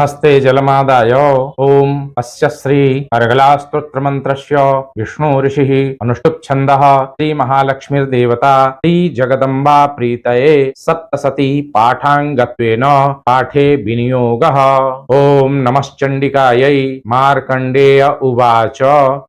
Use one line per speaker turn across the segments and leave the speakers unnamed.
हस्ते जलमादाय ओम अस्य श्री अर्गलास्तोत्रमन्त्रस्य विष्णु ऋषिः अनुष्टुप् छन्दः श्री महालक्ष्मीर्देवता श्री जगदम्बा प्रीतये सप्तशती पाठाङ्गत्वेन पाठे विनियोगः। ओम नमश्चण्डिकायै। मार्कण्डेय उवाच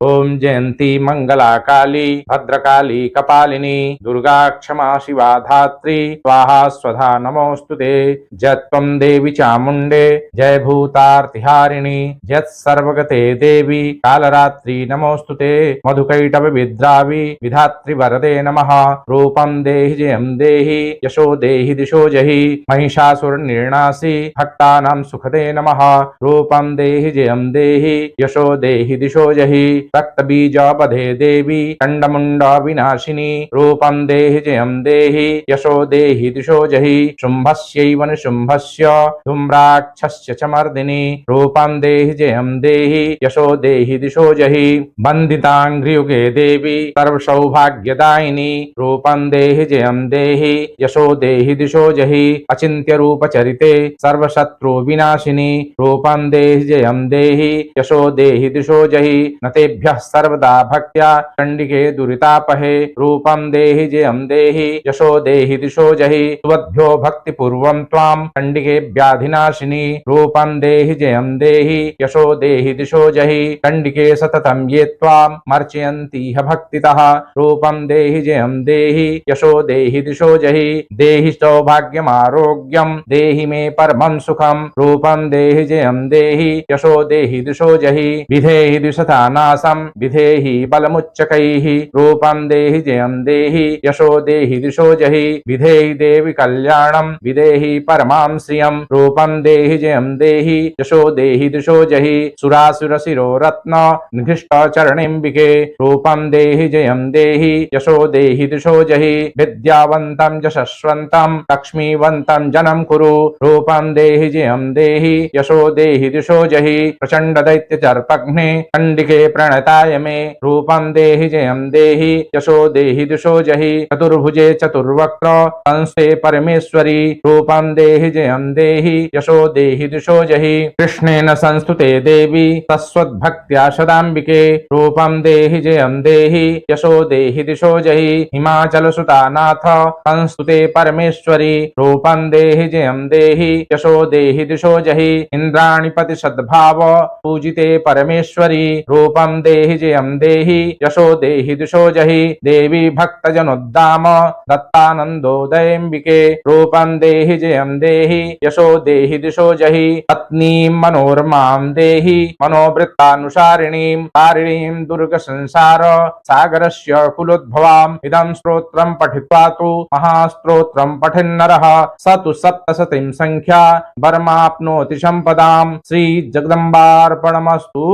ओम जयन्ती मंगला काली भद्रकाली कपालिनी दुर्गा क्षमा शिवा धात्री स्वाहा स्वधा नमोस्तुते। जयत्वं देवी चामुण्डे जय भूतार्तिहारिणी जयत्सर्वगते देवी कालरात्रि नमोस्तुते। मधुकैटभ विद्रावि विधात्री वरदे नमः। रूपं देहि जयं देहि यशो देहि दिशो जहि महिषासुरनिर्णासि भक्तानां सुखदे नमः। रूपं देहि जयं देहि यशो देहि दिशो जहि रक्तबीजवधे देवी चण्डमुण्ड विनाशिनी। रूपं देहि जयं देहि यशो देहि दिशो जहि शुम्भस्यैव निशुम्भस्य धूम्राक्षस्य च मर्दिनी। रूपं देहि जयं देहि यशो देहि दिशो जहि वन्दिताङ्घ्रियुगे देवी सर्वसौभाग्यदायिनी। रूपं देहि जयं देहि यशो देहि दिशो जहि अचिन्त्य रूपचरिते सर्वशत्रु विनाशिनी। रूपं देहि जयं देहि यशो देहि दिशो जहि नतेभ्यः सर्वदा भक्त्या चण्डिके दुरितापहे। रूपं देहि जयं देहि यशो देहि दिशो जहि सुवद्भ्यो भक्तिपूर्वं त्वां चण्डिके व्याधिनाशिनी। रूपं देहि जयं देहि यशो देहि दिशो जहि चण्डिके सततं ये त्वां मर्चयन्ति ह भक्तितः। रूपं देहि जयं देहि यशो देहि दिशो जहि देहि सौभाग्यमारोग्यं देहि मे परमं सुखं। रूपं देहि जयं देहि यशो देहि दिशो जहि विधेहि द्विषथा नाशं विधेहि बलमुच्चकैः। रूपं देहि जयं देहि यशो देहि दिशो जहि विधेहि देवि कल्याणं विधेहि परमां श्रियं। रूपं देहि जयं देहि यशो देहि दिशो जहि सुरासुरशिरो रत्न निघृष्ट चरणिम्बिके। रूपं देहि जयं देहि यशो देहि दिशो जहि विद्यावन्तं यशस्वन्तं लक्ष्मीवन्तं जनं कुरु। रूपं देहि जयं देहि यशो देहि दिशो जहि प्रचण्ड दैत्यचर्पघ्ने चण्डिके प्रणताय मे। रूपं देहि जयं देहि यशो देहि दिशो जहि चतुर्भुजे चतुर्वक्त्र संस्थे परमेश्वरी। रूपं देहि जयं देहि यशो देहि दिशो जहि कृष्णेन संस्तुते देवी तस्वद्भक्त्या सदाम्बिके। रूपं देहि जयं देहि यशो देहि दिशो जहि हिमाचलसुता नाथ संस्तुते परमेश्वरी। रूपं देहि जयं देहि यशो देहि दिशो जहि इंद्राणीपति सद्भाव पूजिते परमेश्वरी। रूपं देहि जयं देहि यशो देहि दिशो जहि देवी भक्तजनोद्दाम दत्तानन्दोदयेम्बिके। रूपं देहि जयं देहि यशो देहि दिशो जहि पत्नीं मनोरमां देहि मनोवृत्तानुसारिणीं तारिणीं दुर्गसंसार सागरस्य कुलोद्भवाम्। इदं स्तोत्रं पठित्वा तु महास्तोत्रं पठन्नरः स तु सप्तशतीं संख्या वरमाप्नोति सम्पदाम्। श्री जगदम्बार्पणमस्तु।